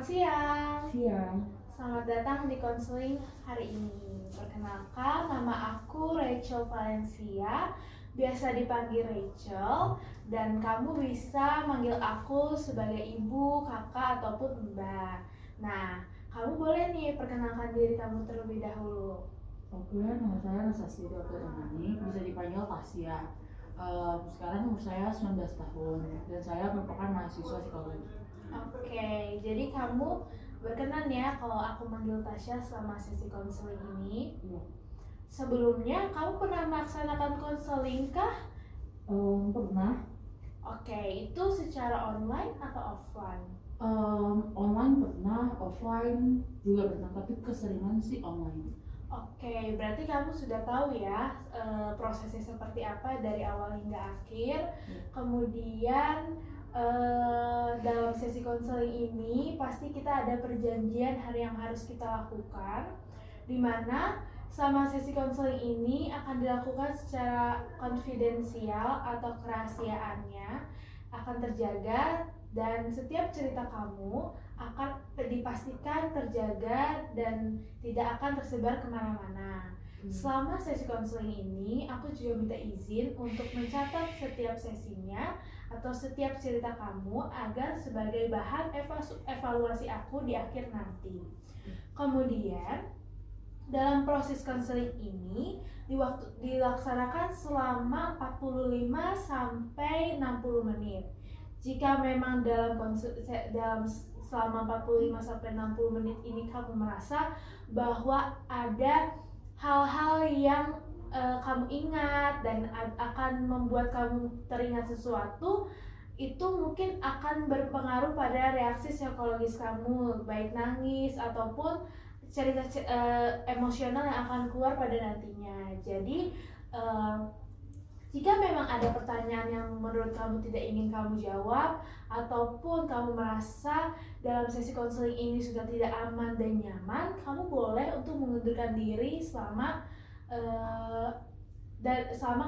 Selamat siang. Siang. Selamat datang di konseling hari ini. Perkenalkan, nama aku Rachel Valencia, biasa dipanggil Rachel, dan kamu bisa manggil aku sebagai ibu, kakak, ataupun mbak. Nah, kamu boleh nih perkenalkan diri kamu terlebih dahulu. Oke, nama saya Nasasti Dr. bisa dipanggil Tasya. Sekarang umur saya 19 tahun dan saya merupakan mahasiswa psikologi. Oke, jadi kamu berkenan ya kalau aku manggil Tasya selama sesi konseling ini. Iya. Sebelumnya, kamu pernah melaksanakan konseling kah? Pernah. Oke, itu secara online atau offline? Online pernah, offline juga pernah, tapi keseringan sih online. Oke, berarti kamu sudah tahu ya prosesnya seperti apa dari awal hingga akhir. Ya. Kemudian dalam sesi konseling ini pasti kita ada perjanjian hari yang harus kita lakukan, di mana selama sesi konseling ini akan dilakukan secara konfidensial atau kerahasiaannya akan terjaga, dan setiap cerita kamu akan dipastikan terjaga dan tidak akan tersebar kemana-mana. Selama sesi konseling ini, aku juga minta izin untuk mencatat setiap sesinya atau setiap cerita kamu agar sebagai bahan evaluasi aku di akhir nanti. Kemudian, dalam proses konseling ini dilaksanakan selama 45 sampai 60 menit. Jika memang dalam selama 45 sampai 60 menit ini kamu merasa bahwa ada hal-hal yang kamu ingat dan akan membuat kamu teringat sesuatu, itu mungkin akan berpengaruh pada reaksi psikologis kamu, baik nangis ataupun cerita emosional yang akan keluar pada nantinya. Jadi jika memang ada pertanyaan yang menurut kamu tidak ingin kamu jawab, ataupun kamu merasa dalam sesi konseling ini sudah tidak aman dan nyaman, kamu boleh untuk mengundurkan diri selama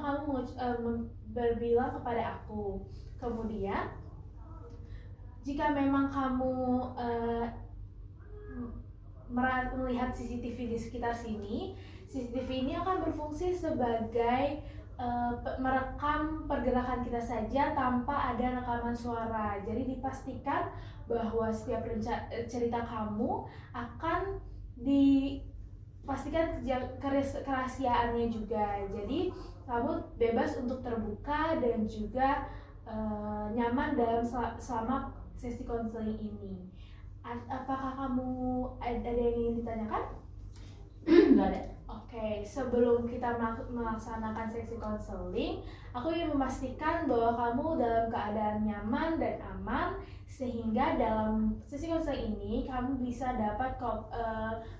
kamu berbilang kepada aku. Kemudian, jika memang kamu melihat CCTV di sekitar sini, CCTV ini akan berfungsi sebagai merekam pergerakan kita saja tanpa ada rekaman suara. Jadi dipastikan bahwa setiap cerita kamu akan dipastikan kerahasiaannya juga. Jadi kamu bebas untuk terbuka dan juga nyaman dalam selama sesi konseling ini. Apakah kamu ada yang ingin ditanyakan? Nggak ada. Oke, sebelum kita melaksanakan sesi konseling, aku ingin memastikan bahwa kamu dalam keadaan nyaman dan aman, sehingga dalam sesi konseling ini kamu bisa dapat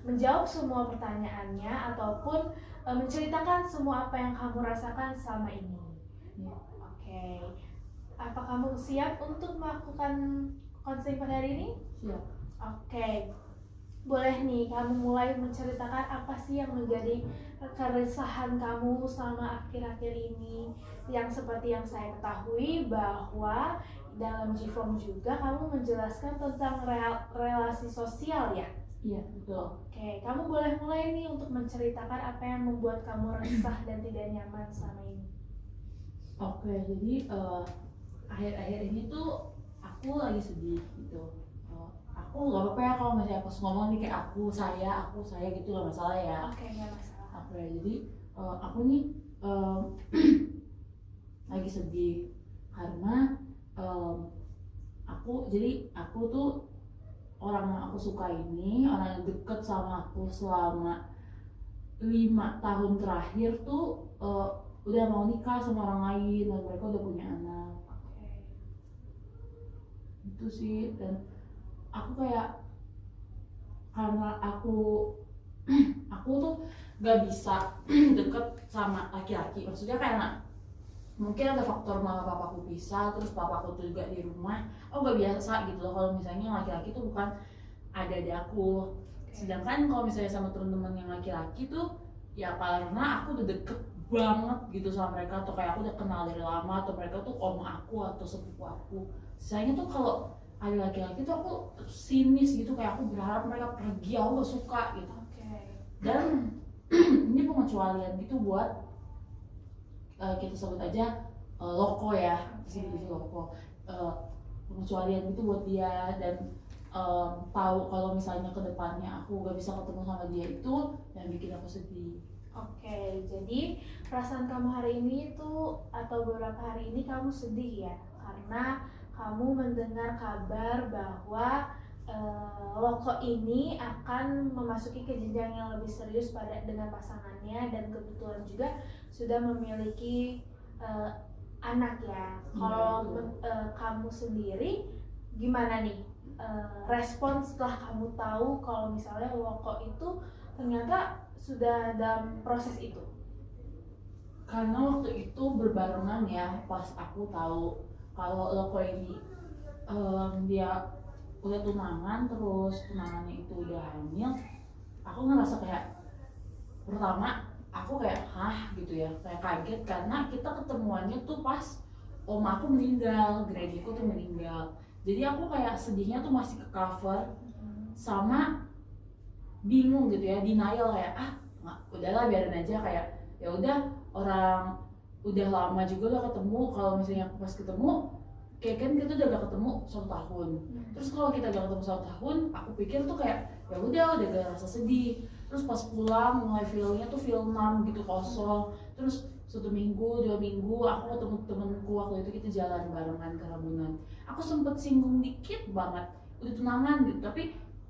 menjawab semua pertanyaannya ataupun menceritakan semua apa yang kamu rasakan selama ini. Ya. Oke, apa kamu siap untuk melakukan konseling pada hari ini? Siap. Oke. Boleh nih, kamu mulai menceritakan apa sih yang menjadi keresahan kamu selama akhir-akhir ini. Yang seperti yang saya ketahui bahwa dalam G-Form juga kamu menjelaskan tentang relasi sosial ya? Iya, betul. Oke, kamu boleh mulai nih untuk menceritakan apa yang membuat kamu resah dan tidak nyaman selama ini. Oke, jadi akhir-akhir ini tuh aku lagi sedih gitu. Aku nggak apa-apa ya kalau misalnya pas ngomong nih kayak aku saya gitu, nggak masalah ya. Oke, nggak masalah. Oke, jadi aku nih lagi sedih karena aku tuh orang yang aku suka ini, orang yang deket sama aku selama 5 tahun terakhir tuh udah mau nikah sama orang lain dan mereka udah punya anak. Oke. Itu sih, dan aku kayak karena aku tuh gak bisa deket sama laki-laki, maksudnya karena mungkin ada faktor mama papaku pisah, terus papaku tuh juga di rumah, aku gak biasa gitu loh kalau misalnya laki-laki tuh bukan ada aku. Sedangkan kalau misalnya sama teman-teman yang laki-laki tuh ya karena aku udah deket banget gitu sama mereka, atau kayak aku udah kenal dari lama, atau mereka tuh om aku atau sepupu aku. Sayangnya tuh kalau ada laki-laki tuh aku sinis gitu, kayak aku berharap mereka pergi, aku gak suka gitu. Dan ini pengecualian gitu buat kita sebut aja loko ya, di sini loko. Pengecualian gitu buat dia, dan tahu kalau misalnya kedepannya aku gak bisa ketemu sama dia itu yang bikin aku sedih. Oke, jadi perasaan kamu hari ini tuh atau beberapa hari ini kamu sedih ya karena kamu mendengar kabar bahwa Loko ini akan memasuki ke jenjang yang lebih serius dengan pasangannya dan kebetulan juga sudah memiliki anak ya. Kalau kamu sendiri gimana nih respon setelah kamu tahu kalau misalnya Loko itu ternyata sudah dalam proses itu? Karena waktu itu berbarengan ya, pas aku tahu kalau Loko ini dia udah tunangan, terus tunangannya itu udah hamil, aku ngerasa kayak pertama aku kayak hah gitu ya, kayak kaget karena kita ketemuannya tuh pas om aku meninggal, grandku tuh meninggal. Jadi aku kayak sedihnya tuh masih ke cover sama bingung gitu ya, denial kayak nggak, udahlah biarin aja, kayak ya udah orang udah lama juga gak ketemu, kalau misalnya pas ketemu kayak kan kita udah gak ketemu 1 tahun. Terus kalau kita gak ketemu 1 tahun, aku pikir tuh kayak ya udah gak rasa sedih. Terus pas pulang mulai feelnya tuh feel numb gitu, kosong. Terus 1 minggu 2 minggu aku ketemu temenku, waktu itu kita jalan barengan ke Ragunan, aku sempet singgung dikit banget udah tunangan gitu, tapi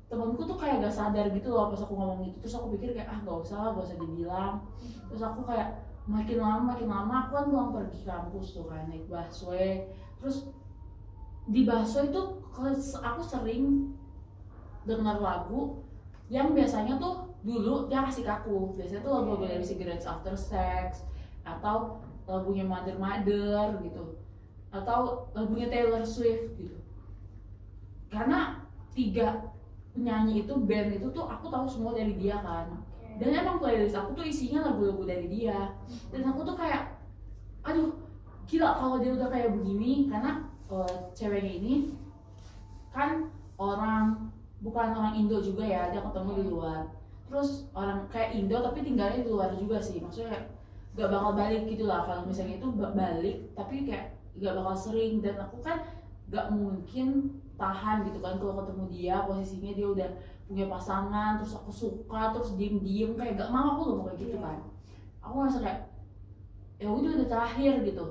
temenku tuh kayak gak sadar gitu loh pas aku ngomong gitu. Terus aku pikir kayak gak usah dibilang. Terus aku kayak makin lama aku kan pulang pergi kampus tuh kan naik busway. Terus di busway itu aku sering dengar lagu yang biasanya tuh dulu dia kasih ke aku, biasanya tuh lagu dari Cigarettes After Sex atau lagunya Mother gitu, atau lagunya Taylor Swift gitu. Karena 3 penyanyi itu, band itu tuh aku tahu semua dari dia kan. Dan emang playlist aku tuh isinya lagu-lagu dari dia. Dan aku tuh kayak aduh gila kalau dia udah kayak begini. Karena ceweknya ini kan bukan orang Indo juga ya, dia ketemu di luar. Terus orang kayak Indo tapi tinggalnya di luar juga sih. Maksudnya kayak gak bakal balik gitu lah. Kalau misalnya itu balik tapi kayak gak bakal sering. Dan aku kan gak mungkin tahan gitu kan kalau ketemu dia, posisinya dia udah punya pasangan, terus aku suka, terus diem kayak gak mau, aku gak mau kayak gitu kan. Aku ngerasa kayak ya udah terakhir gitu.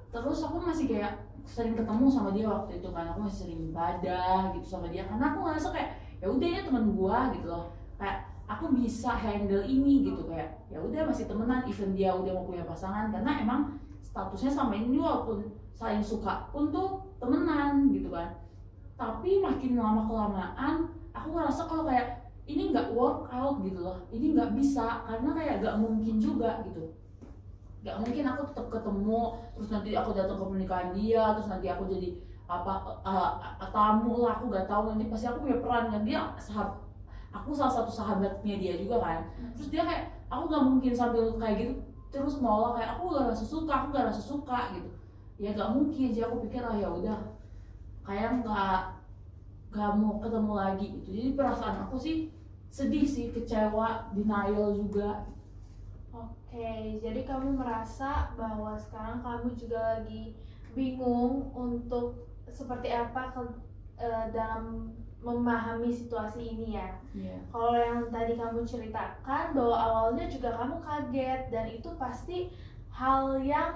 Terus aku masih kayak sering ketemu sama dia waktu itu kan, aku masih sering ibadah gitu sama dia karena aku ngerasa kayak ya udah ya teman gua gitu loh, kayak aku bisa handle ini gitu, kayak ya udah masih temenan even dia udah mau punya pasangan, karena emang statusnya sama ini walaupun saling suka pun tuh temenan gitu kan. Tapi makin lama kelamaan aku ngerasa kalau kayak ini nggak work out gitu loh, ini nggak bisa, karena kayak nggak mungkin juga gitu. Nggak mungkin aku tetap ketemu terus nanti aku datang ke pernikahan dia, terus nanti aku jadi tamu lah, aku nggak tahu, nanti pasti aku punya peran kan. Dia aku salah satu sahabatnya dia juga kan. Terus dia kayak aku nggak mungkin sambil kayak gitu terus nolak kayak aku nggak rasa suka gitu ya, nggak mungkin. Jadi aku pikir ya udah kayak nggak mau ketemu lagi gitu. Jadi perasaan aku sih sedih sih, kecewa, denial juga. Oke, jadi kamu merasa bahwa sekarang kamu juga lagi bingung untuk seperti apa dalam memahami situasi ini ya. Kalau yang tadi kamu ceritakan bahwa awalnya juga kamu kaget, dan itu pasti hal yang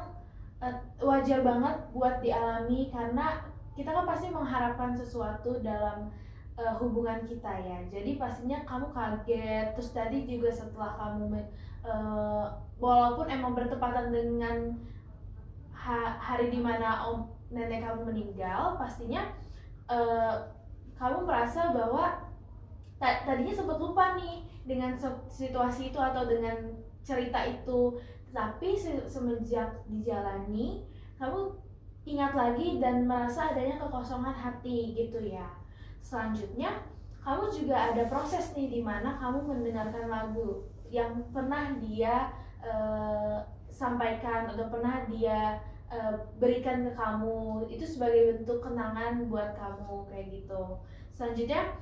wajar banget buat dialami karena kita kan pasti mengharapkan sesuatu dalam hubungan kita ya. Jadi pastinya kamu kaget. Terus tadi juga setelah kamu walaupun emang bertepatan dengan hari dimana nenek kamu meninggal, pastinya kamu merasa bahwa tadinya sempat lupa nih dengan situasi itu atau dengan cerita itu, tapi semenjak dijalani kamu ingat lagi dan merasa adanya kekosongan hati gitu ya. Selanjutnya kamu juga ada proses nih dimana kamu mendengarkan lagu yang pernah dia sampaikan atau pernah dia berikan ke kamu itu sebagai bentuk kenangan buat kamu kayak gitu. Selanjutnya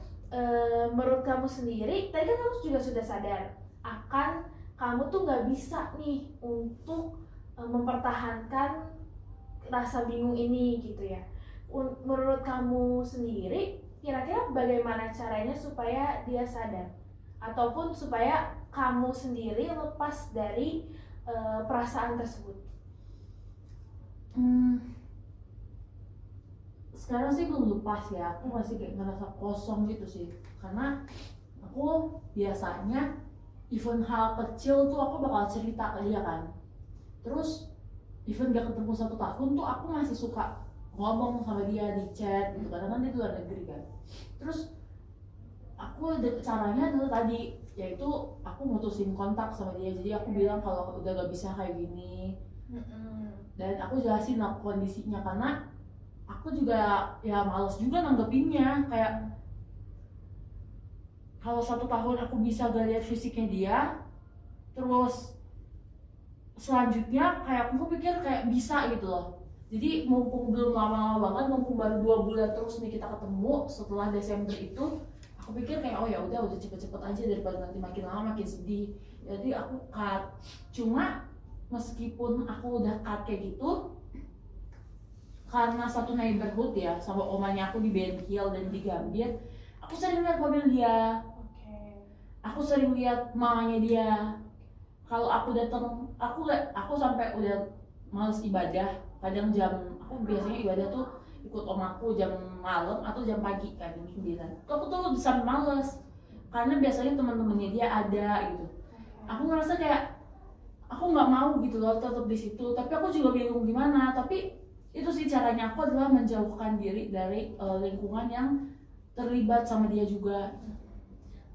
menurut kamu sendiri, tadi kan kamu juga sudah sadar akan kamu tuh nggak bisa nih untuk mempertahankan rasa bingung ini gitu ya. Menurut kamu sendiri, kira-kira bagaimana caranya supaya dia sadar? Ataupun supaya kamu sendiri lepas dari perasaan tersebut? Sekarang sih belum lepas ya, aku masih kayak ngerasa kosong gitu sih. Karena aku biasanya even hal kecil tuh aku bakal cerita ke dia kan. Terus even gak ketemu 1 tahun tuh aku masih suka ngomong sama dia di chat gitu, karena kan dia di luar negeri kan. Terus aku caranya adalah tadi, yaitu aku mutusin kontak sama dia. Jadi aku bilang kalau udah gak bisa kayak gini, dan aku jelasin lah kondisinya, karena aku juga ya males juga nanggepinnya. Kayak kalau 1 tahun aku bisa gak lihat fisiknya dia, terus selanjutnya kayak aku pikir kayak bisa gitu loh. Jadi mumpung belum lama-lama banget, mumpung baru 2 bulan terus nih kita ketemu setelah Desember itu, aku pikir kayak oh ya udah cepet-cepet aja daripada nanti makin lama makin sedih. Jadi aku cut. Cuma meskipun aku udah cut kayak gitu, karena satu neighborhood ya, sama omanya aku di Benhill dan di Gambir, aku sering lihat mobil dia. Aku sering lihat mamanya dia. Kalau aku datang, aku sampai udah males ibadah. Kadang aku biasanya ibadah tuh ikut om aku jam malam atau jam pagi kan, jam 9. Aku tuh sampai males karena biasanya teman-temannya dia ada gitu. Aku ngerasa kayak aku nggak mau gitu loh tetap di situ, tapi aku juga bingung gimana. Tapi itu sih caranya aku adalah menjauhkan diri dari lingkungan yang terlibat sama dia juga.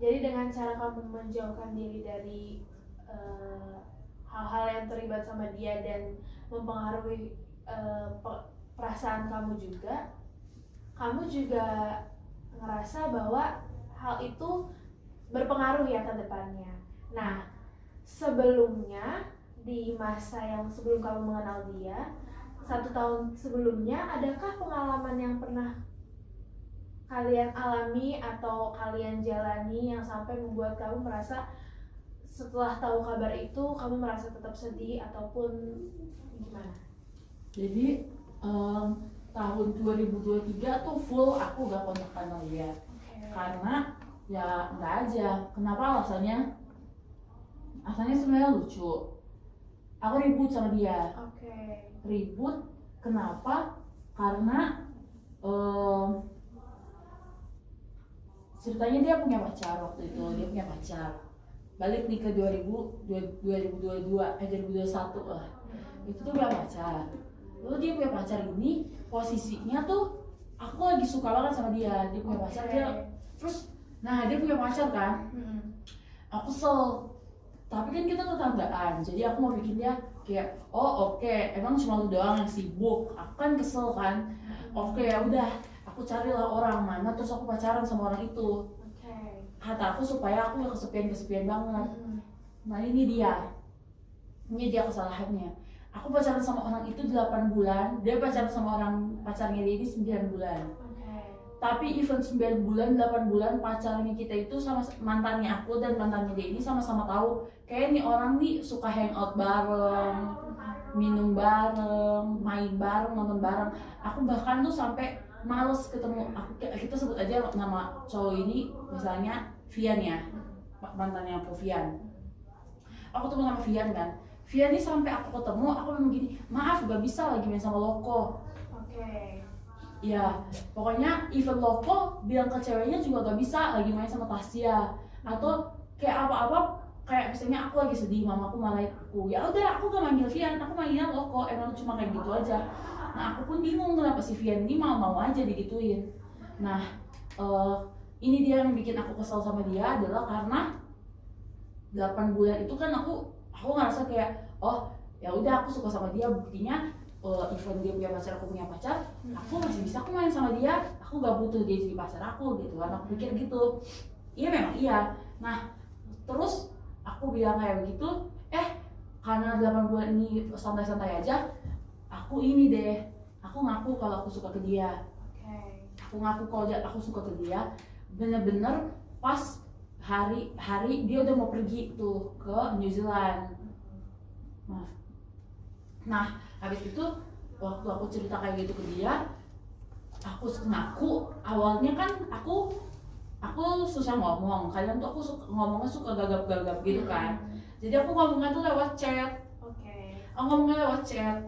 Jadi dengan cara kamu menjauhkan diri dari hal-hal yang terlibat sama dia dan mempengaruhi perasaan kamu juga ngerasa bahwa hal itu berpengaruh ya ke depannya. Nah, sebelumnya di masa yang sebelum kamu mengenal dia, 1 tahun sebelumnya, adakah pengalaman yang pernah kalian alami atau kalian jalani yang sampai membuat kamu merasa setelah tahu kabar itu kamu merasa tetap sedih ataupun gimana? Jadi tahun 2023 tuh full aku gak kontak sama dia. Karena ya nggak aja. Kenapa alasannya? Alasannya sebenarnya lucu. Aku ribut sama dia. Ribut kenapa? Karena ceritanya dia punya pacar waktu itu. Dia punya pacar. Balik nih ke 2021 lah. Itu tuh punya pacar. Lalu dia punya pacar ini posisinya tuh aku lagi suka banget sama dia. Dia punya pacar dia. Terus dia punya pacar kan. Aku kesel. Tapi kan kita tetanggaan. Jadi aku mau bikin dia kayak oke, emang cuma lu doang yang sibuk. Aku kan kesel kan. Oke, ya udah. Aku carilah orang mana terus aku pacaran sama orang itu. Kata aku supaya aku gak kesepian banget. Nah ini dia kesalahannya. Aku pacaran sama orang itu 8 bulan, dia pacaran sama orang pacarnya dia ini 9 bulan. Tapi even 9 bulan, 8 bulan pacarnya kita itu sama mantannya aku dan mantannya dia ini sama-sama tahu kayak nih orang nih suka hangout bareng, minum bareng, main bareng, nonton bareng. Aku bahkan tuh sampai males ketemu. Kita sebut aja nama cowok ini misalnya Vian ya, mantannya aku Vian. Aku ketemu sama Vian kan. Vian ini sampai aku ketemu, aku memang gini, maaf gak bisa lagi main sama Loko. Ya, pokoknya even Loko bilang ke ceweknya juga gak bisa lagi main sama Tasya. Atau kayak apa-apa, kayak misalnya aku lagi sedih, mamaku marahin aku. Ya udah, aku gak manggil Vian, aku manggilnya Loko. Emang cuma kayak gitu aja. Nah, aku pun bingung kenapa si Vian ini mau aja digituin. Nah, ini dia yang bikin aku kesel sama dia adalah karena 8 bulan itu kan aku ngerasa kayak ya udah aku suka sama dia, buktinya even dia punya pacar, aku punya pacar, aku masih bisa aku main sama dia, aku gak butuh dia jadi pacar aku gitu kan. Aku pikir gitu. Iya memang iya. Nah terus aku bilang kayak begitu, karena 8 bulan ini santai-santai aja, aku ini deh, aku ngaku kalau aku suka ke dia. Oke. Aku ngaku kalau aku suka ke dia, bener-bener pas hari dia udah mau pergi tuh ke New Zealand. Nah habis itu waktu aku cerita kayak gitu ke dia, aku ngaku awalnya kan aku susah ngomong, kadang tuh aku ngomongnya suka gagap-gagap gitu kan. Jadi aku ngomongnya tuh lewat chat. Aku ngomongnya lewat chat.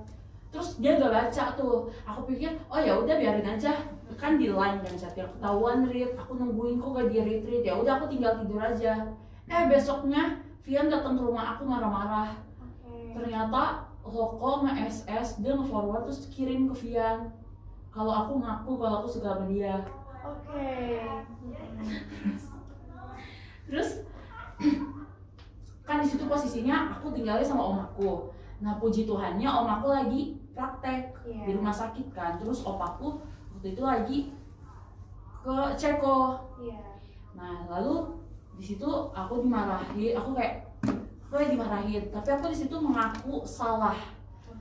Terus dia gak baca tuh. Aku pikir, oh ya udah biarin aja. Kan di line kan chatnya, ketahuan read. Aku nungguin kok gak di read. Ya udah aku tinggal tidur aja. Besoknya Vian datang ke rumah aku marah-marah. Ternyata Loko nge-SS, dia nge-forward terus kirim ke Vian kalau aku ngaku kalau aku suka sama dia. Terus kan di situ posisinya aku tinggalnya sama om aku. Nah puji Tuhannya om aku lagi praktek di rumah sakit kan. Terus opaku waktu itu lagi ke Ceko. Nah lalu di situ aku dimarahin. Aku kayak dimarahin. Tapi aku di situ mengaku salah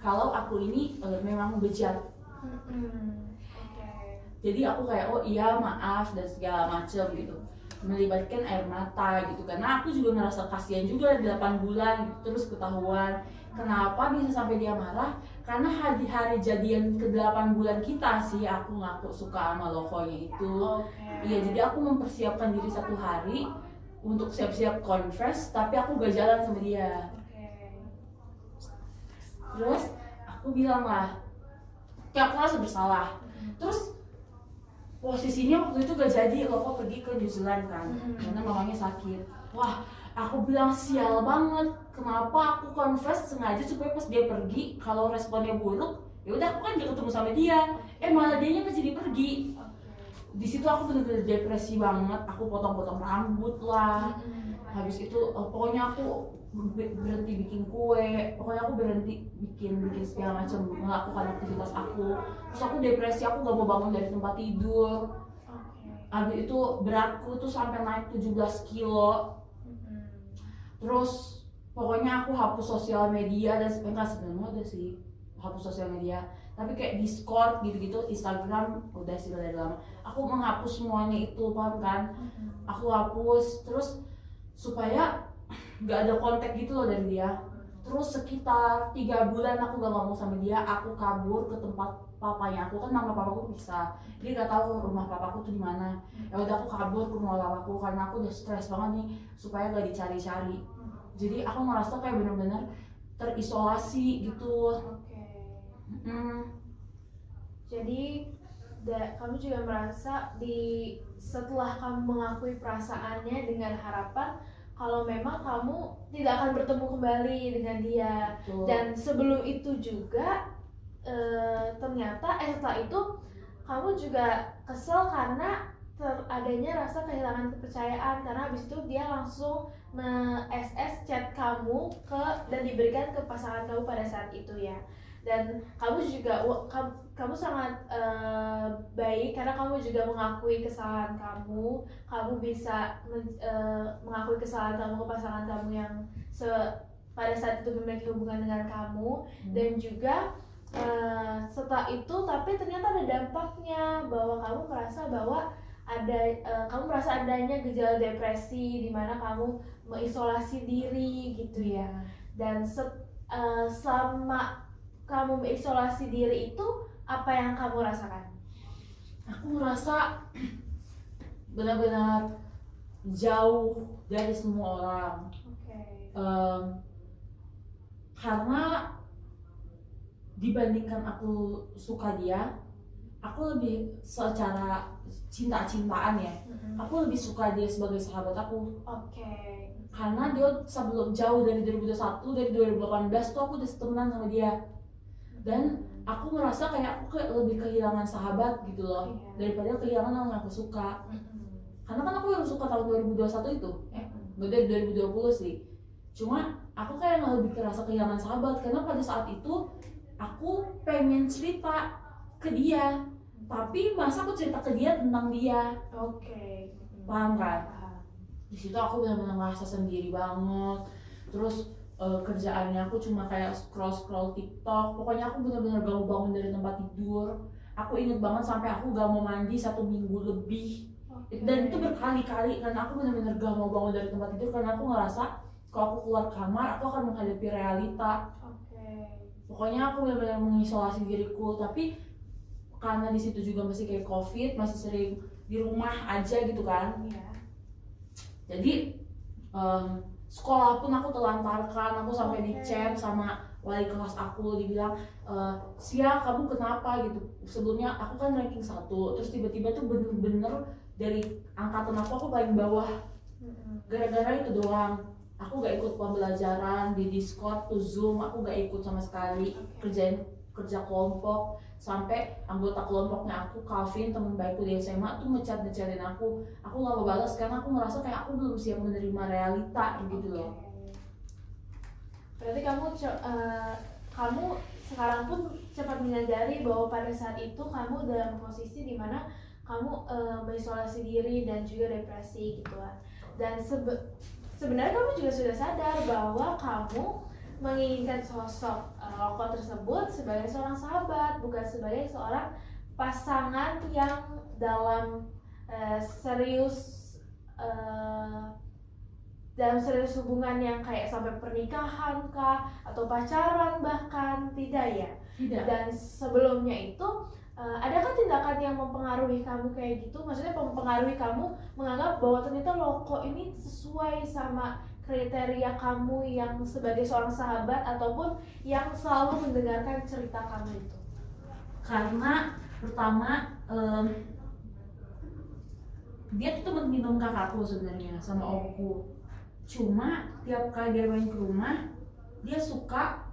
kalau aku ini memang bejat. Jadi aku kayak oh iya maaf dan segala macem gitu, melibatkan air mata gitu, karena aku juga ngerasa kasihan juga 8 bulan gitu, terus ketahuan. Kenapa bisa sampai dia marah? Karena hari jadian ke-8 bulan kita sih aku ngaku suka sama Lokonya itu. Iya, jadi aku mempersiapkan diri 1 hari untuk siap-siap confess, tapi aku gak jalan sama dia. Terus aku bilang lah, kayak aku rasa bersalah. Terus posisinya waktu itu gak jadi, Loko pergi ke New Zealand kan, karena mamanya sakit. Wah, aku bilang sial banget. Kenapa aku confess sengaja supaya pas dia pergi, kalau responnya buruk, ya udah aku kan gak ketemu sama dia. Malah dianya nggak jadi pergi. Di situ aku bener-bener depresi banget. Aku potong-potong rambut lah. Habis itu pokoknya aku berhenti bikin kue, pokoknya aku berhenti bikin segala macam, melakukan aktivitas aku. Terus aku depresi, aku gak mau bangun dari tempat tidur. Habis itu beratku tuh sampai naik 17 kilo. Terus pokoknya aku hapus sosial media dan enggak sebenarnya udah sih hapus sosial media, tapi kayak Discord gitu-gitu, Instagram udah sih dari lama. Aku menghapus semuanya itu, paham kan? Aku hapus terus supaya nggak ada kontak gitu loh dari dia. Terus sekitar 3 bulan aku gak ngomong sama dia. Aku kabur ke tempat papanya aku, kan mama papaku pisah, dia nggak tahu rumah papaku tuh di mana. Ya udah aku kabur ke rumah papaku karena aku udah stres banget nih supaya gak dicari-cari. Jadi aku ngerasa kayak bener-bener terisolasi gitu. Jadi kamu juga merasa setelah kamu mengakui perasaannya dengan harapan kalau memang kamu tidak akan bertemu kembali dengan dia. Betul. Dan sebelum itu juga ternyata setelah itu kamu juga kesel karena adanya rasa kehilangan kepercayaan, karena habis itu dia langsung nge-SS chat kamu dan diberikan ke pasangan kamu pada saat itu ya. Dan kamu juga kamu sangat baik karena kamu juga mengakui kesalahan kamu bisa mengakui kesalahan kamu ke pasangan kamu yang pada saat itu memiliki hubungan dengan kamu. Dan juga setelah itu tapi ternyata ada dampaknya, bahwa kamu merasa bahwa kamu merasa adanya gejala depresi di mana kamu mengisolasi diri gitu ya. Dan selama kamu mengisolasi diri itu apa yang kamu rasakan? Aku ngerasa benar-benar jauh dari semua orang. Karena dibandingkan aku suka dia, aku lebih secara cinta-cintaan ya, aku lebih suka dia sebagai sahabat aku. Karena dia sebelum jauh dari 2021, dari 2018 tuh aku udah temenan sama dia. Dan aku ngerasa kayak aku lebih kehilangan sahabat gitu loh, daripada kehilangan orang yang aku suka. Karena kan aku yang suka tahun 2021 itu, dari 2020 sih. Cuma aku kayak lebih kerasa kehilangan sahabat, karena pada saat itu aku pengen cerita ke dia, tapi masa aku cerita ke dia tentang dia. Paham kan? Di situ aku benar-benar ngerasa sendiri banget. Terus kerjaannya aku cuma kayak scroll TikTok. Pokoknya aku benar-benar gak mau bangun dari tempat tidur. Aku inget banget sampai aku gak mau mandi 1 minggu lebih. Dan itu berkali-kali karena aku benar-benar gak mau bangun dari tempat tidur karena aku ngerasa kalau aku keluar kamar aku akan menghadapi realita. Pokoknya aku benar-benar mengisolasi diriku. Tapi karena di situ juga masih kayak COVID, masih sering di rumah aja gitu kan. Jadi sekolah pun aku telantarkan. Aku sampai dichat sama wali kelas aku, dibilang Sia kamu kenapa gitu. Sebelumnya aku kan ranking 1, terus tiba-tiba tuh bener-bener dari angkatan aku paling bawah. Gara-gara itu doang aku gak ikut pembelajaran di Discord tuh Zoom, aku gak ikut sama sekali. Kerja kelompok, sampai anggota kelompoknya aku, Calvin, teman baikku di SMA tuh ngechatin aku gak mau balas karena aku ngerasa kayak aku belum siap menerima realita gitu loh. Berarti kamu sekarang pun cepat menyadari bahwa pada saat itu kamu dalam posisi dimana kamu mengisolasi diri dan juga depresi gitu kan. Dan sebenarnya kamu juga sudah sadar bahwa kamu menginginkan sosok Loko tersebut sebagai seorang sahabat, bukan sebagai seorang pasangan yang dalam serius hubungan yang kayak sampai pernikahan kah atau pacaran bahkan, tidak ya? Tidak. Dan sebelumnya itu adakah tindakan yang mempengaruhi kamu kayak gitu? Maksudnya mempengaruhi kamu menganggap bahwa ternyata Loko ini sesuai sama kriteria kamu yang sebagai seorang sahabat ataupun yang selalu mendengarkan cerita kamu itu? Karena pertama dia tuh temen minum kakakku sebenarnya sama omku. Cuma tiap kali dia main ke rumah dia suka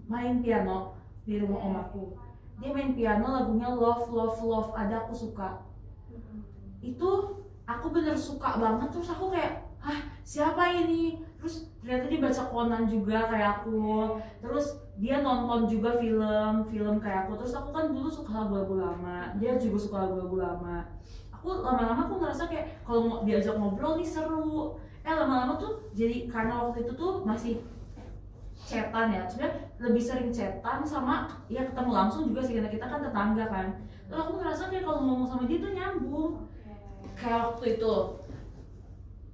main piano di rumah om aku. Dia main piano lagunya Love Love Love, ada aku suka. Itu aku bener suka banget, terus aku kayak siapa ini? Terus ternyata dia baca Conan juga kayak aku. Terus dia nonton juga film kayak aku. Terus aku kan dulu suka lagu-lagu lama, dia juga suka lagu-lagu lama. Aku lama-lama aku ngerasa kayak kalau mau diajak ngobrol nih seru. Lama-lama tuh jadi karena waktu itu tuh masih chatan ya, sebenarnya lebih sering chatan sama ya ketemu langsung juga sih karena kita kan tetangga kan. Terus aku ngerasa kayak kalau ngomong sama dia tuh nyambung. Kayak waktu itu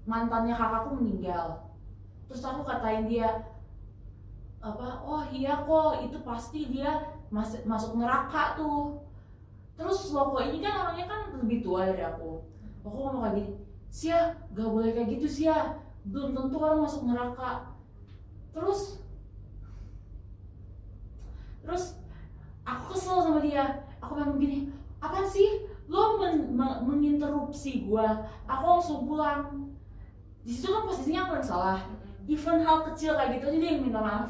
mantannya kakakku meninggal, terus aku katain dia oh iya kok itu pasti dia masuk neraka tuh. Terus Loko ini kan orangnya kan lebih tua dari aku ngomong kayak gini, Sia gak boleh kayak gitu Sia, belum tentu orang masuk neraka. Terus aku kesel sama dia, aku bilang begini, apaan sih lo menginterupsi gua, aku langsung pulang. Di situ kan posisinya aku yang salah, even hal kecil kayak gitu aja dia yang minta maaf.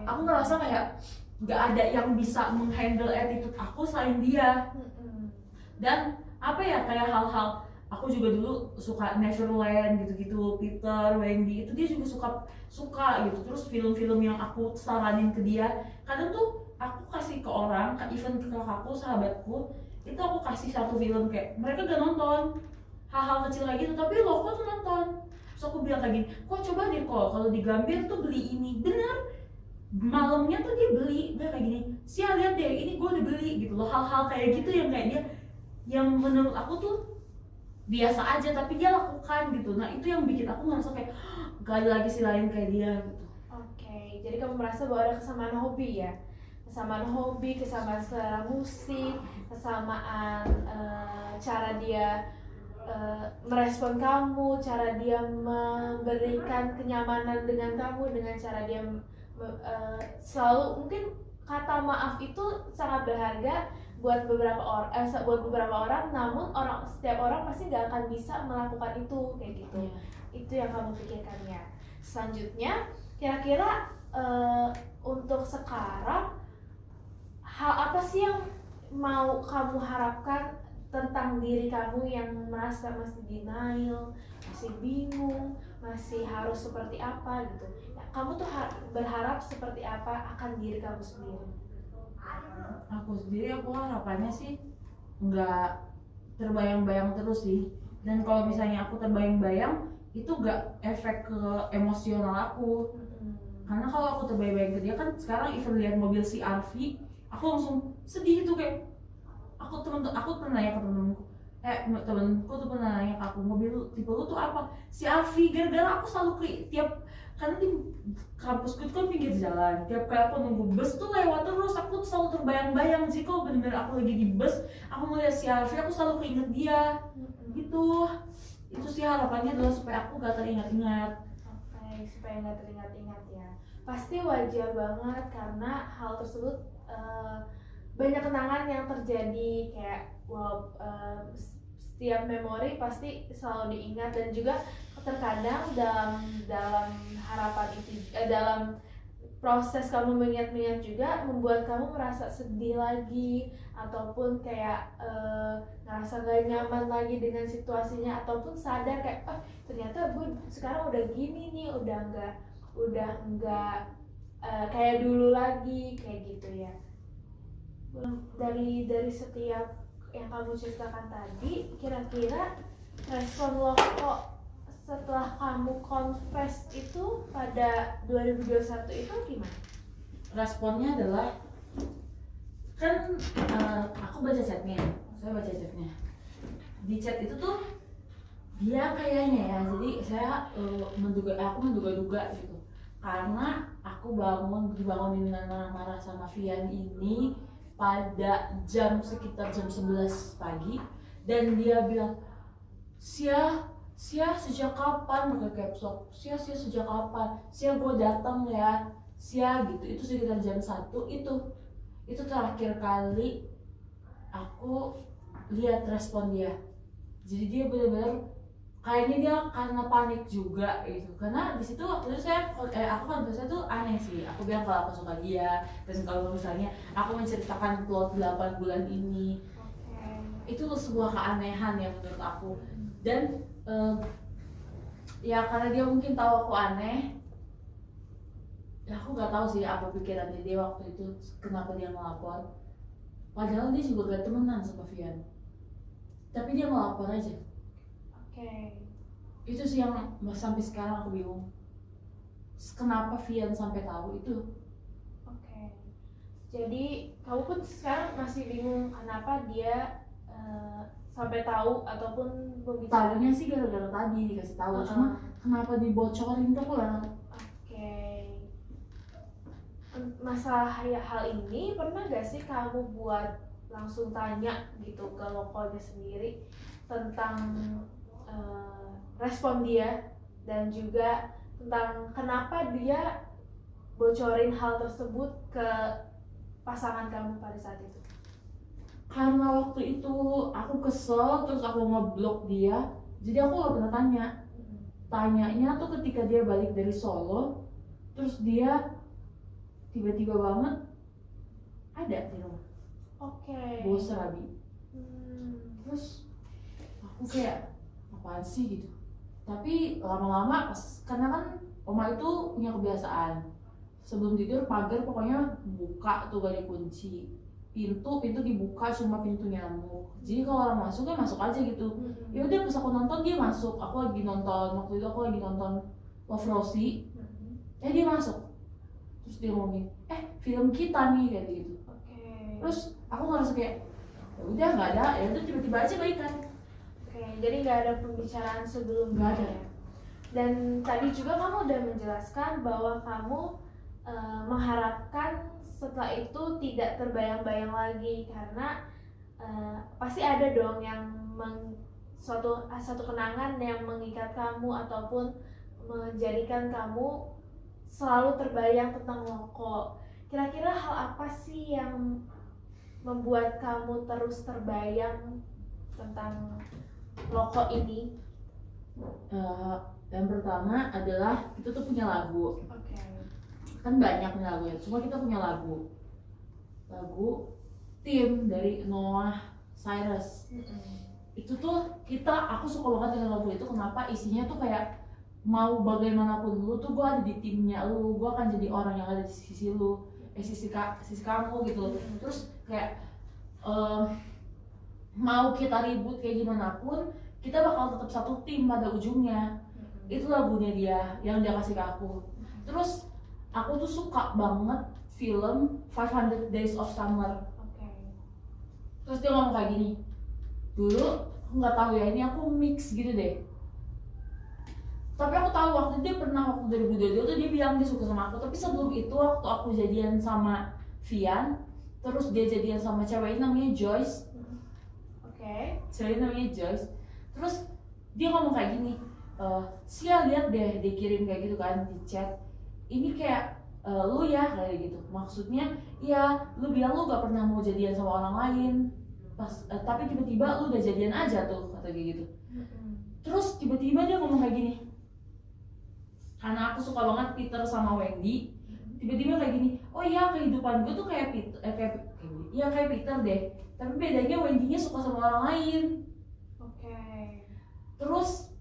Aku ngerasa kayak gak ada yang bisa menghandle attitude aku selain dia. Dan apa ya, kayak hal-hal aku juga dulu suka Neverland gitu-gitu, Peter, Wendy, itu dia juga suka gitu. Terus film-film yang aku saranin ke dia, kadang tuh aku kasih ke orang, even ke kakakku, sahabatku, itu aku kasih satu film kayak mereka gak nonton hal-hal kecil kayak gitu, tapi Loko tuh nonton. Terus aku bilang kayak gini, kok coba deh kalau di Gambir tuh beli ini, bener malamnya tuh dia beli, dia kayak gini, Sia lihat deh ini gue udah beli gitu loh. Hal-hal kayak gitu yang kayak dia, yang menurut aku tuh biasa aja tapi dia lakukan gitu. Nah itu yang bikin aku ngerasa kayak gak ada lagi si lain kayak dia gitu. Jadi kamu merasa bahwa ada kesamaan hobi ya? Kesamaan hobi, kesamaan selera musik, kesamaan cara dia merespon kamu, cara dia memberikan kenyamanan dengan kamu, dengan cara dia selalu, mungkin kata maaf itu sangat berharga buat beberapa orang, namun setiap orang pasti gak akan bisa melakukan itu kayak gitu. Itu yang kamu pikirkannya. Selanjutnya, kira-kira untuk sekarang hal apa sih yang mau kamu harapkan tentang diri kamu yang merasa masih denial, masih bingung, masih harus seperti apa gitu? Kamu tuh berharap seperti apa akan diri kamu sendiri? Aku harapannya sih nggak terbayang-bayang terus sih. Dan kalau misalnya aku terbayang-bayang, itu gak efek ke emosional aku. Karena kalau aku terbayang-bayang ke dia kan sekarang even lihat mobil si Arfi, aku langsung sedih itu kayak aku pernah nanya ke temenku tuh pernah nanya ke aku, mobil tipe lu tuh apa? Si Arfi, gara-gara aku selalu karena di kampusku itu kan pinggir jalan, tiap kali aku nunggu bus tuh lewat terus, aku tuh selalu terbayang-bayang. Jadi kalau bener-bener aku lagi di bus, aku melihat si Arfi, aku selalu keinget dia. Gitu. Itu sih harapannya adalah supaya aku gak teringat-ingat. Oke, supaya nggak teringat-ingat ya. Pasti wajar banget karena hal tersebut banyak kenangan yang terjadi kayak setiap memori pasti selalu diingat, dan juga terkadang dalam harapan itu dalam proses kamu mengingat-ingat juga membuat kamu merasa sedih lagi, ataupun kayak ngerasa gak nyaman lagi dengan situasinya, ataupun sadar kayak ternyata gue sekarang udah gini nih, udah nggak kayak dulu lagi, kayak gitu ya. Dari setiap yang kamu ceritakan tadi, kira-kira respon lo kok setelah kamu confess itu pada 2021 itu gimana? Responnya adalah kan aku baca chatnya, saya baca chatnya. Di chat itu tuh dia kayaknya ya, jadi aku menduga-duga gitu. Karena aku dibangunin dengan marah-marah sama Vian ini pada sekitar jam 11 pagi, dan dia bilang, Sia sejak kapan, pakai caps lock, Sia sejak kapan, Sia gue datang ya, Sia gitu. Itu sekitar jam 1, itu terakhir kali aku lihat respon dia. Jadi dia benar-benar kayaknya dia karena panik juga gitu, karena di situ waktu itu aku kan biasanya tuh aneh sih. Aku bilang kalau aku suka dia, dan kalau misalnya aku menceritakan plot 8 bulan ini, itu sebuah keanehan ya menurut aku. Dan ya karena dia mungkin tahu aku aneh, ya aku nggak tahu sih apa pikirannya dia waktu itu, kenapa dia melapor. Padahal dia juga gak temenan sama Vian, tapi dia melapor aja. Itu sih yang sampai sekarang aku bingung, kenapa Vian sampai tahu itu. Jadi kamu pun sekarang masih bingung kenapa dia sampai tahu ataupun tahunya sih gara-gara tadi dikasih tahu. Cuma kenapa dibocorin tuh lah. Masalah hal ini pernah gak sih kamu buat langsung tanya gitu ke lokalnya sendiri tentang respon dia, dan juga tentang kenapa dia bocorin hal tersebut ke pasangan kamu pada saat itu? Karena waktu itu aku kesel, terus aku ngeblok dia, jadi aku gak pernah tanya. Tanyanya tuh ketika dia balik dari Solo, terus dia tiba-tiba banget ada di rumah. Bawa serabi. Terus aku kayak apaan sih gitu. Tapi lama-lama karena kan Oma itu punya kebiasaan sebelum tidur pagar pokoknya buka tuh, gak dikunci. Pintu dibuka, cuma pintu nyamuk. Jadi kalau orang masuk ya masuk aja gitu. Ya udah pas aku nonton dia masuk. Waktu itu aku lagi nonton Love Rosie. Dia masuk. Terus dia ngomongin, film kita nih kayak gitu. Terus aku ngerasa kayak ya udah nggak ada, ya udah tiba-tiba aja baikan. Jadi nggak ada pembicaraan sebelumnya. Nggak ada. Dan tadi juga kamu udah menjelaskan bahwa kamu mengharapkan setelah itu tidak terbayang-bayang lagi, karena pasti ada dong yang suatu kenangan yang mengikat kamu ataupun menjadikan kamu selalu terbayang tentang Loko. Kira-kira hal apa sih yang membuat kamu terus terbayang tentang Loko ini? Yang pertama adalah kita tuh punya lagu. Kan banyak nih lagunya, cuma kita punya lagu tim dari Noah Cyrus. Itu tuh aku suka banget dengan lagu itu. Kenapa? Isinya tuh kayak mau bagaimanapun lu tuh gue ada di timnya lu, gue akan jadi orang yang ada di sisi lu, sisi kamu gitu. Terus kayak mau kita ribut kayak gimana pun, kita bakal tetap satu tim pada ujungnya. Itu lagunya dia yang dia kasih ke aku. Terus aku tuh suka banget film 500 Days of Summer. Oke. Terus dia ngomong kayak gini, dulu aku nggak tahu ya, ini aku mix gitu deh, tapi aku tahu waktu dia pernah, waktu 2022 tuh dia bilang dia suka sama aku. Tapi sebelum itu waktu aku jadian sama Vian, terus dia jadian sama cewek namanya Joyce. Oke. Cewek namanya Joyce. Terus dia ngomong kayak gini, Sia lihat deh, dia kirim kayak gitu kan di chat, ini kayak lu ya kayak gitu. Maksudnya ya lu bilang lu gak pernah mau jadian sama orang lain, tapi tiba-tiba lu udah jadian aja tuh, kata kayak gitu. Terus tiba-tiba dia ngomong kayak gini, karena aku suka banget Peter sama Wendy, tiba-tiba kayak gini, oh iya kehidupan gue tuh kayak Peter, kayak Peter deh, tapi bedanya Wendy-nya suka sama orang lain. Oke. Terus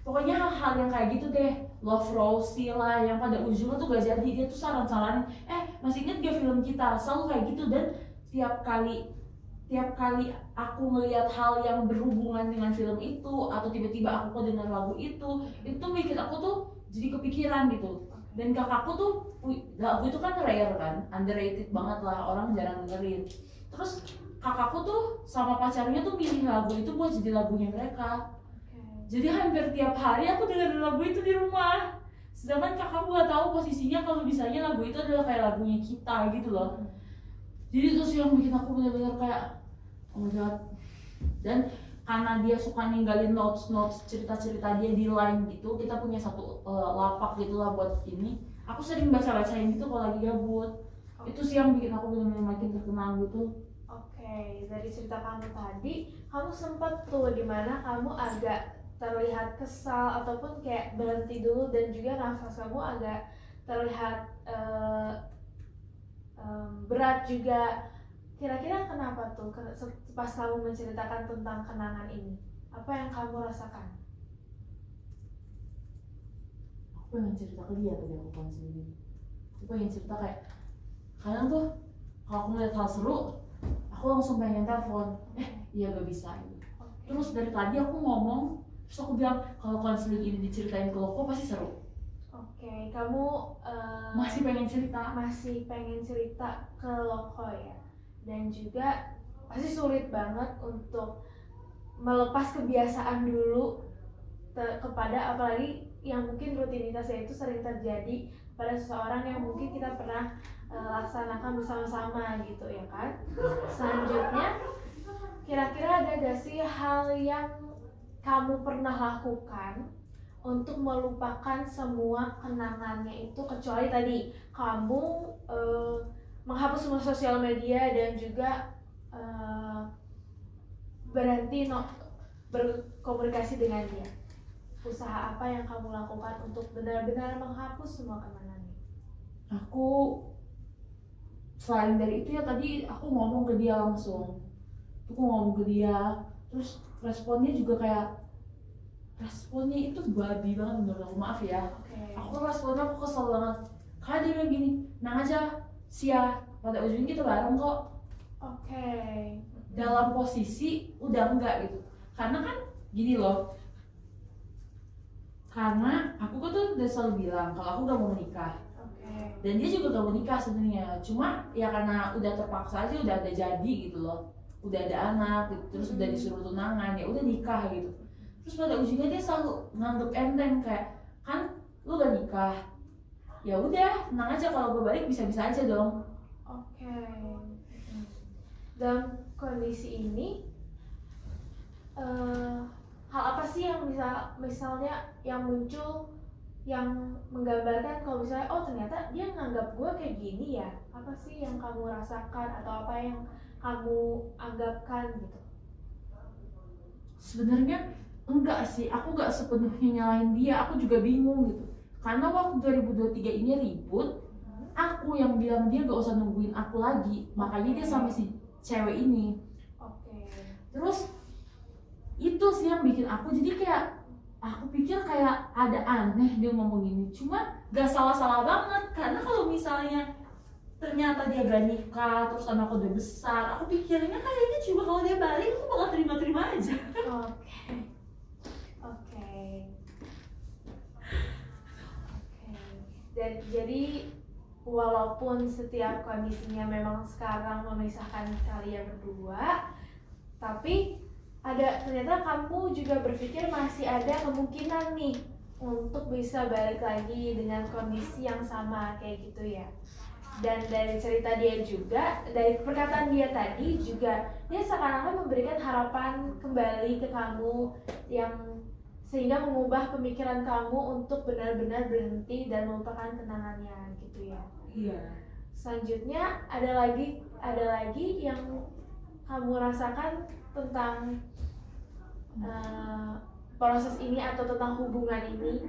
pokoknya hal-hal yang kayak gitu deh, love Rosie lah, yang pada ujungnya tuh gak jadi. Dia tuh saran-saranin, masih inget gak film kita, selalu kayak gitu. Dan tiap kali aku ngelihat hal yang berhubungan dengan film itu, atau tiba-tiba aku kedengar lagu itu bikin aku tuh jadi kepikiran gitu. Dan kakakku tuh, lagu itu kan rare kan, underrated banget lah, orang jarang dengerin. Terus kakakku tuh sama pacarnya tuh pilih lagu itu buat jadi lagunya mereka. Jadi hampir tiap hari aku dengerin lagu itu di rumah. Sedangkan kakakku gak tahu posisinya kalau misalnya lagu itu adalah kayak lagunya kita gitu loh. Jadi itu sih yang bikin aku benar-benar kayak, oh my god. Dan karena dia suka ninggalin notes cerita-cerita dia di line gitu, kita punya satu lapak gitu lah buat ini. Aku sering baca-bacain gitu kalau lagi gabut. Itu sih yang bikin aku benar-benar makin terkenal gitu. Oke, dari cerita kamu tadi, kamu sempat tuh dimana kamu agak terlihat kesal ataupun kayak berhenti dulu, dan juga nafas kamu agak terlihat berat juga. Kira-kira kenapa tuh pas kamu menceritakan tentang kenangan ini? Apa yang kamu rasakan? Aku pengen cerita ke dia tadi, aku sendiri. Aku pengen cerita kayak, kadang tuh kalau aku ngeliat hal seru, aku langsung pengen telepon, iya gak bisa gitu. Terus dari tadi aku ngomong, terus aku bilang kalau konseling ini diceritain ke Loko pasti seru. Oke, kamu masih pengen cerita ke Loko ya, dan juga pasti sulit banget untuk melepas kebiasaan dulu kepada, apalagi yang mungkin rutinitasnya itu sering terjadi pada seseorang yang mungkin kita pernah laksanakan bersama-sama gitu ya kan. Selanjutnya, kira-kira ada gak sih hal yang kamu pernah lakukan untuk melupakan semua kenangannya itu, kecuali tadi kamu menghapus semua sosial media dan juga berhenti berkomunikasi dengan dia? Usaha apa yang kamu lakukan untuk benar-benar menghapus semua kenangannya? Aku selain dari itu ya tadi aku ngomong ke dia langsung. Terus responnya juga kayak, responnya itu babi banget menurut aku, maaf ya. Aku responnya aku kesel banget karena dia bilang gini, nang aja Sia, pada ujungnya kita bareng kok. Dalam posisi udah enggak gitu, karena kan gini loh, karena aku tuh udah selalu bilang kalau aku gak mau menikah. Dan dia juga gak mau nikah sebenarnya, cuma ya karena udah terpaksa aja, udah ada jadi gitu loh, udah ada anak gitu, terus udah disuruh tunangan, ya udah nikah gitu. Terus pada ujungnya dia selalu nganggep enteng kayak, kan lu gak nikah, ya udah tenang aja, kalau gue balik bisa-bisa aja dong. Dalam kondisi ini hal apa sih yang misalnya yang muncul yang menggambarkan kalau misalnya, oh ternyata dia nganggap gue kayak gini ya? Apa sih yang kamu rasakan atau apa yang kamu anggapkan gitu? Sebenarnya enggak sih, aku gak sepenuhnya nyalahin dia, aku juga bingung gitu. Karena waktu 2023 ini ribut, aku yang bilang dia gak usah nungguin aku lagi, makanya dia sama si cewek ini. Terus itu sih yang bikin aku jadi kayak, aku pikir kayak ada aneh dia ngomong gini, cuma gak salah-salah banget. Karena kalau misalnya ternyata dia gak nikah, terus anak udah besar, aku pikirnya kayaknya juga kalau dia balik aku bakal terima-terima aja. Oke. Dan jadi walaupun setiap kondisinya memang sekarang memisahkan kalian berdua, tapi ternyata kamu juga berpikir masih ada kemungkinan nih untuk bisa balik lagi dengan kondisi yang sama kayak gitu ya. Dan dari cerita dia juga, dari perkataan dia tadi juga, dia seakan-akan memberikan harapan kembali ke kamu yang sehingga mengubah pemikiran kamu untuk benar-benar berhenti dan melupakan kenangannya gitu ya. Iya. Selanjutnya ada lagi yang kamu rasakan tentang proses ini atau tentang hubungan ini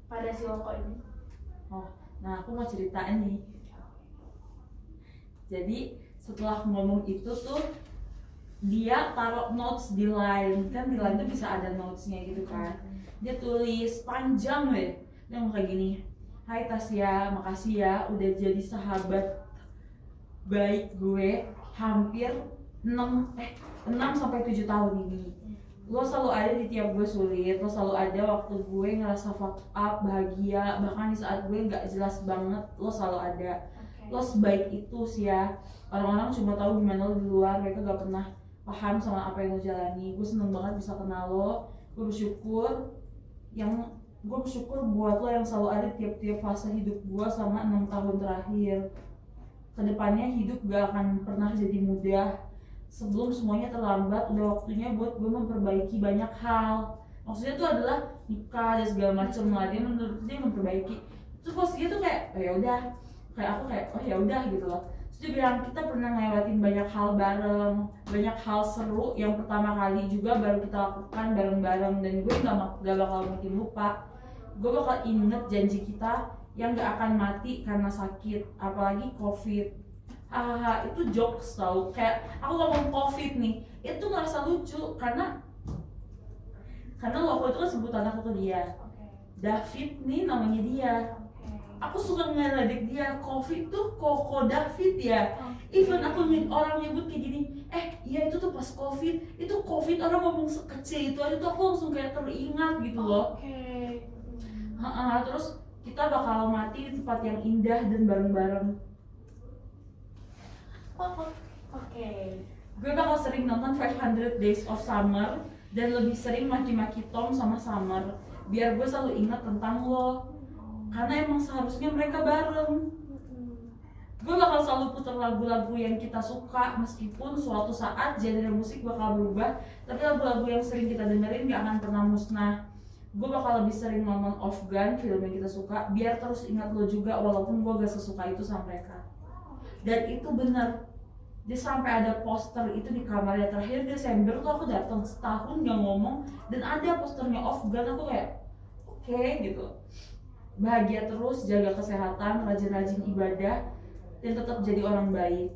pada si Loko ini. Oh, nah aku mau ceritain nih. Jadi setelah ngomong itu tuh dia taruh notes di line, kan di line tuh bisa ada notesnya gitu kan. Dia tulis panjang deh, dia ngomong kayak gini, hai Tasya, makasih ya udah jadi sahabat baik gue hampir 6 sampai 7 tahun ini. Lo selalu ada di tiap gue sulit, lo selalu ada waktu gue ngerasa fuck up, bahagia, bahkan di saat gue nggak jelas banget, lo selalu ada. Lo sebaik itu sih ya. Orang-orang cuma tahu gimana lo di luar, mereka gak pernah paham sama apa yang lo jalani. Gue seneng banget bisa kenal lo. Gue bersyukur buat lo yang selalu ada di tiap-tiap fase hidup gue sama 6 tahun terakhir. Kedepannya hidup gak akan pernah jadi mudah. Sebelum semuanya terlambat, udah waktunya buat gue memperbaiki banyak hal. Maksudnya tuh adalah nikah dan segala macem lah. Dia menurut dia memperbaiki. Terus pas dia tuh kayak, oh ya udah, kayak aku kayak oh ya udah gitu loh. Terus dia bilang kita pernah ngelewatin banyak hal bareng, banyak hal seru yang pertama kali juga baru kita lakukan bareng-bareng, dan gue gak bakal mungkin lupa. Gue bakal inget janji kita yang gak akan mati karena sakit, apalagi COVID. Hahaha, itu jokes tau. Kayak aku ngomong COVID nih, itu ngerasa lucu karena Loko itu kan sebutan aku ke dia. David nih namanya dia. Aku suka ngeledek dia, COVID tuh Koko David ya. Even aku orang nyebut kayak gini, iya itu tuh pas COVID, itu COVID orang ngomong sekecil itu aja tuh aku langsung kayak teringat gitu loh. Terus kita bakal mati di tempat yang indah dan bareng-bareng. Gue bakal sering nonton 500 Days of Summer dan lebih sering maki-maki Tom sama Summer, biar gue selalu ingat tentang lo. Karena emang seharusnya mereka bareng. Gue bakal selalu putar lagu-lagu yang kita suka, meskipun suatu saat genre musik bakal berubah, tapi lagu-lagu yang sering kita dengerin gak akan pernah musnah. Gue bakal lebih sering nonton Afgan, film yang kita suka, biar terus ingat lo juga walaupun gue gak sesuka itu sama mereka. Dan itu bener. Dia sampai ada poster itu di kamarnya. Terakhir Desember tuh aku datang setahun gak ngomong, dan ada posternya Afgan. Aku kayak oke, gitu. Bahagia terus, jaga kesehatan, rajin-rajin ibadah, dan tetap jadi orang baik.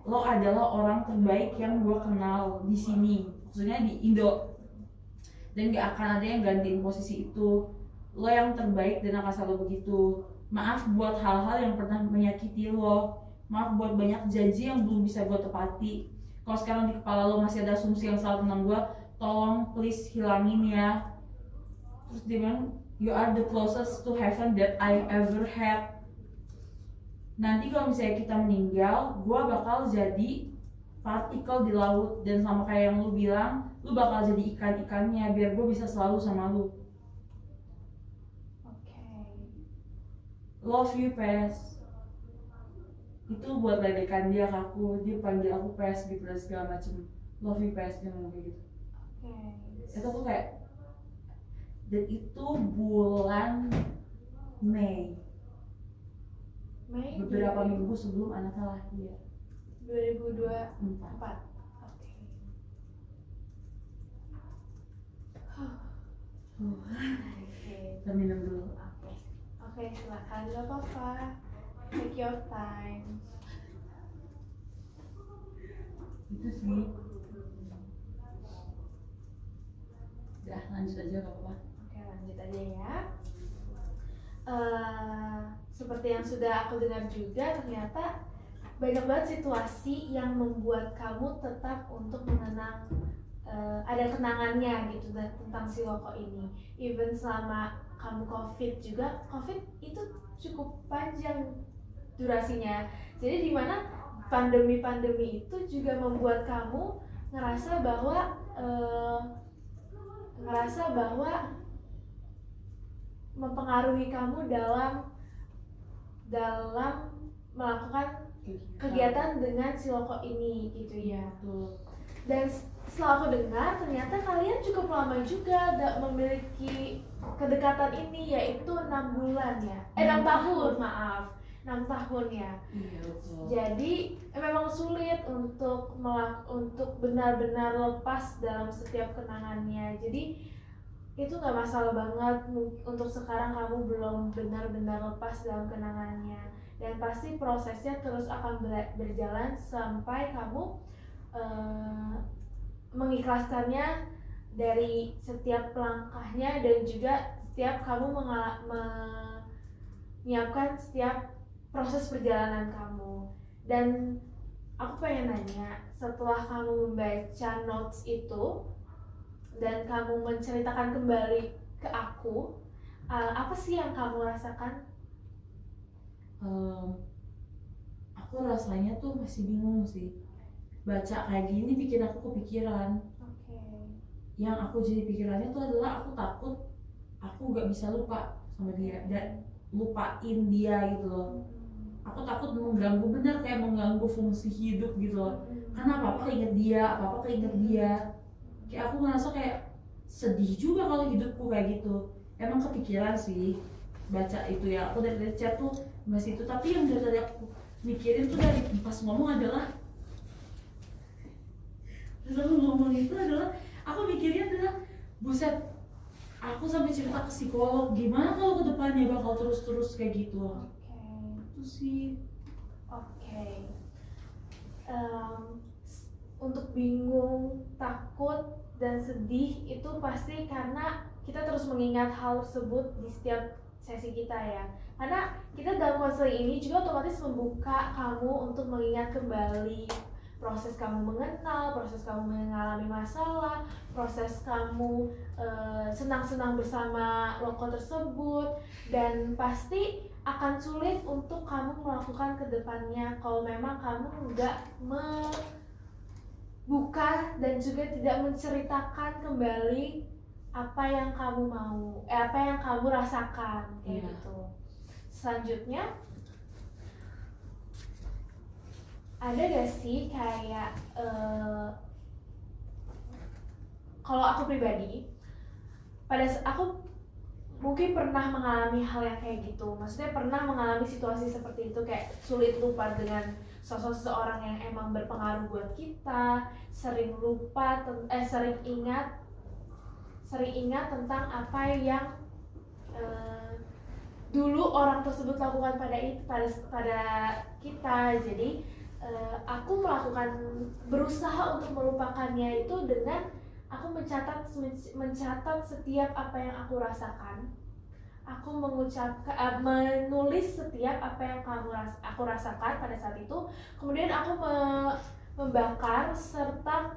Lo adalah orang terbaik yang gue kenal di sini, maksudnya di Indo. Dan gak akan ada yang gantiin posisi itu. Lo yang terbaik dan akan selalu begitu. Maaf buat hal-hal yang pernah menyakiti lo. Maaf buat banyak janji yang belum bisa gue tepati. Kalau sekarang di kepala lo masih ada asumsi yang salah tentang gue, tolong please hilangin ya. Terus dia bilang, you are the closest to heaven that I ever had. Nanti kalau misalnya kita meninggal, gue bakal jadi partikel di laut, dan sama kayak yang lu bilang, lu bakal jadi ikan-ikannya biar gue bisa selalu sama lu. Love you, Pes. Itu buat ledekan dia ke aku, dia panggil aku Pes gitu dan segala macem. Love you, Pes, dia ngomong kayak gitu. Itu aku kayak, dan itu bulan Mei beberapa minggu sebelum anaknya lahir, 2024. Kita minum dulu. Oke, silakan, gak apa-apa. Take your time. Itu sih. Udah, lanjut aja gak apa-apa. Oke, lanjut aja ya. Seperti yang sudah aku dengar juga, ternyata banyak banget situasi yang membuat kamu tetap untuk mengenang, ada kenangannya gitu tentang si Loko ini. Even selama kamu COVID juga, COVID itu cukup panjang durasinya. Jadi dimana pandemi itu juga membuat kamu ngerasa bahwa mempengaruhi kamu dalam melakukan kegiatan dengan si rokok ini gitu ya. Dan setelah aku dengar ternyata kalian cukup lama juga memiliki kedekatan ini, yaitu 6 bulan ya. 6 tahun, maaf. 6 tahun ya. Iya, betul. Jadi memang sulit untuk benar-benar lepas dalam setiap kenangannya. Jadi itu nggak masalah banget untuk sekarang kamu belum benar-benar lepas dalam kenangannya. Dan pasti prosesnya terus akan berjalan sampai kamu mengikhlaskannya dari setiap langkahnya, dan juga setiap kamu menyiapkan setiap proses perjalanan kamu. Dan aku pengen nanya, setelah kamu membaca notes itu dan kamu menceritakan kembali ke aku, apa sih yang kamu rasakan? Aku rasanya tuh masih bingung sih. Baca kayak gini bikin aku kepikiran. Yang aku jadi pikirannya tuh adalah aku takut aku gak bisa lupa sama dia dan lupain dia gitu loh. Aku takut mengganggu, bener kayak mengganggu fungsi hidup gitu loh. Karena apa-apa keinget dia, apa-apa keinget dia. Kayak aku ngerasa kayak sedih juga kalau hidupku kayak gitu. Emang kepikiran sih baca itu ya. Aku dari chat tuh masih itu, tapi yang dari aku mikirin tuh dari pas ngomong adalah aku mikirnya adalah buset, aku sampai cerita ke psikolog, gimana kalau ke depannya bakal terus-terus kayak gitu. Itu sih. Untuk bingung, takut, dan sedih itu pasti karena kita terus mengingat hal tersebut di setiap sesi kita ya. Karena kita dalam konseling ini juga otomatis membuka kamu untuk mengingat kembali proses kamu mengenal, proses kamu mengalami masalah, proses kamu senang-senang bersama rokok tersebut, dan pasti akan sulit untuk kamu melakukan ke depannya kalau memang kamu nggak membuka dan juga tidak menceritakan kembali apa yang kamu mau, apa yang kamu rasakan kayak gitu. Selanjutnya, ada gak sih kayak kalau aku pribadi, aku mungkin pernah mengalami hal yang kayak gitu. Maksudnya pernah mengalami situasi seperti itu, kayak sulit lupa dengan sosok seseorang yang emang berpengaruh buat kita, sering lupa, sering ingat tentang apa yang dulu orang tersebut lakukan pada kita. Jadi aku berusaha untuk melupakannya itu dengan aku mencatat setiap apa yang aku rasakan. Aku menulis setiap apa yang aku rasakan pada saat itu. Kemudian aku membakar serta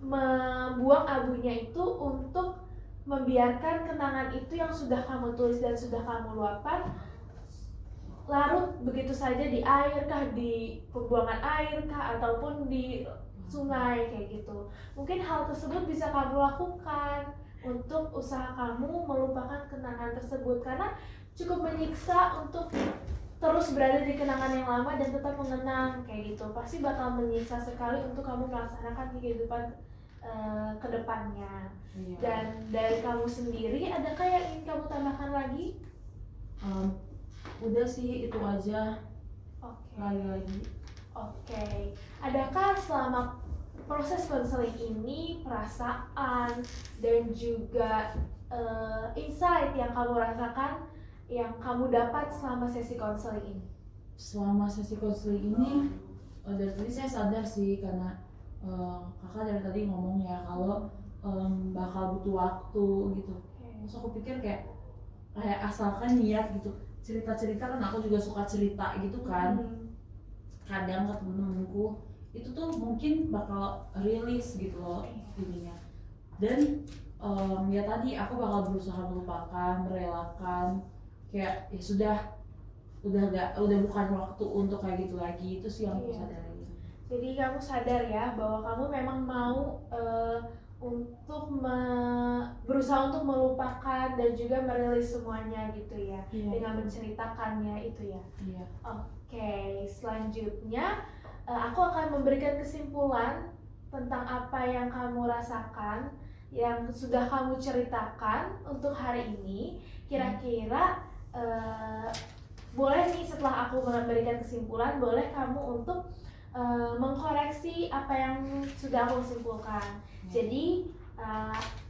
membuang abunya itu untuk membiarkan kenangan itu yang sudah kamu tulis dan sudah kamu luapkan larut begitu saja di air kah, di pembuangan air kah, ataupun di sungai kayak gitu. Mungkin hal tersebut bisa kamu lakukan untuk usaha kamu melupakan kenangan tersebut, karena cukup menyiksa untuk terus berada di kenangan yang lama dan tetap mengenang kayak gitu. Pasti bakal menyiksa sekali untuk kamu melaksanakan kehidupan kedepannya. Dan dari kamu sendiri, adakah yang ingin kamu tambahkan lagi? Udah sih, itu aja. Lagi. Oke. Adakah selama proses konseling ini perasaan dan juga insight yang kamu rasakan, yang kamu dapat selama sesi konseling ini? Selama sesi konseling ini, dari tadi saya sadar sih, karena kakak dari tadi ngomong ya kalau bakal butuh waktu gitu. Terus aku pikir kayak asalkan niat gitu, cerita-cerita kan aku juga suka cerita gitu kan. Kadang ke temen-temenku itu tuh mungkin bakal rilis gitu loh ininya. Dan ya tadi aku bakal berusaha melupakan, merelakan, kayak ya sudah, udah bukan waktu untuk kayak gitu lagi. Itu sih yang aku Iya. sadarin. Jadi kamu sadar ya bahwa kamu memang mau untuk berusaha untuk melupakan dan juga merilis semuanya gitu ya, Iya. dengan menceritakannya itu ya. Iya. Oke, selanjutnya aku akan memberikan kesimpulan tentang apa yang kamu rasakan, yang sudah kamu ceritakan untuk hari ini. Kira-kira boleh nih setelah aku memberikan kesimpulan, boleh kamu untuk mengkoreksi apa yang sudah aku simpulkan. Jadi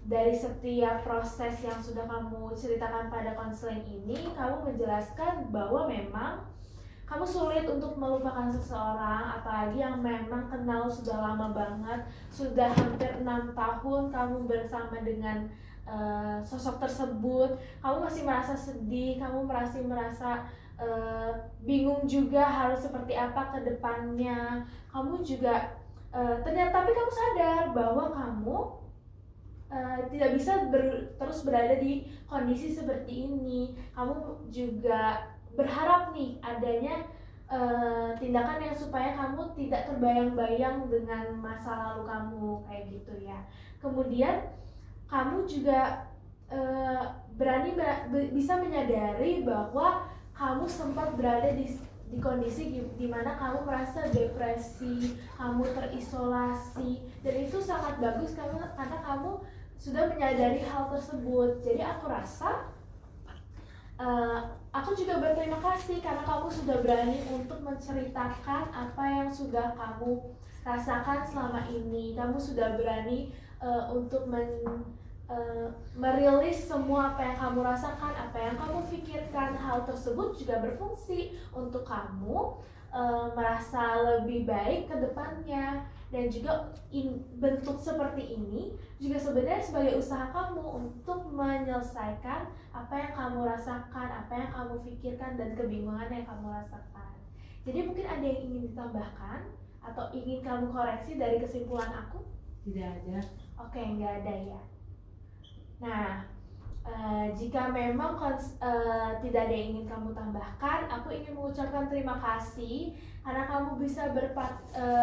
dari setiap proses yang sudah kamu ceritakan pada konseling ini, kamu menjelaskan bahwa memang kamu sulit untuk melupakan seseorang, apalagi yang memang kenal sudah lama banget, sudah hampir 6 tahun kamu bersama dengan sosok tersebut. Kamu masih merasa sedih, kamu masih merasa bingung juga harus seperti apa ke depannya. Kamu juga ternyata, tapi kamu sadar bahwa kamu tidak bisa terus berada di kondisi seperti ini. Kamu juga berharap nih adanya tindakan yang supaya kamu tidak terbayang-bayang dengan masa lalu kamu kayak gitu ya. Kemudian kamu juga berani bisa menyadari bahwa kamu sempat berada di kondisi di mana kamu merasa depresi, kamu terisolasi, dan itu sangat bagus karena kamu sudah menyadari hal tersebut. Jadi aku rasa aku juga berterima kasih karena kamu sudah berani untuk menceritakan apa yang sudah kamu rasakan selama ini. Kamu sudah berani untuk merilis semua apa yang kamu rasakan, apa yang kamu pikirkan. Hal tersebut juga berfungsi untuk kamu merasa lebih baik ke depannya. Dan juga bentuk seperti ini juga sebenarnya sebagai usaha kamu untuk menyelesaikan apa yang kamu rasakan, apa yang kamu pikirkan, dan kebingungan yang kamu rasakan. Jadi mungkin ada yang ingin ditambahkan atau ingin kamu koreksi dari kesimpulan aku? Tidak ada. Oke, nggak ada ya. Nah, jika memang tidak ada yang ingin kamu tambahkan, aku ingin mengucapkan terima kasih karena kamu bisa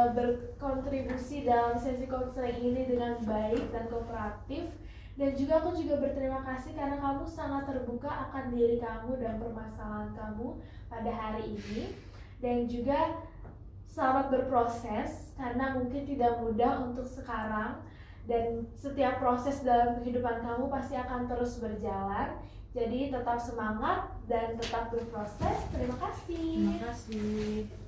berkontribusi dalam sesi konseling ini dengan baik dan kooperatif. Dan juga aku juga berterima kasih karena kamu sangat terbuka akan diri kamu dan permasalahan kamu pada hari ini. Dan juga selamat berproses karena mungkin tidak mudah untuk sekarang. Dan setiap proses dalam kehidupan kamu pasti akan terus berjalan. Jadi tetap semangat dan tetap berproses. Terima kasih. Terima kasih.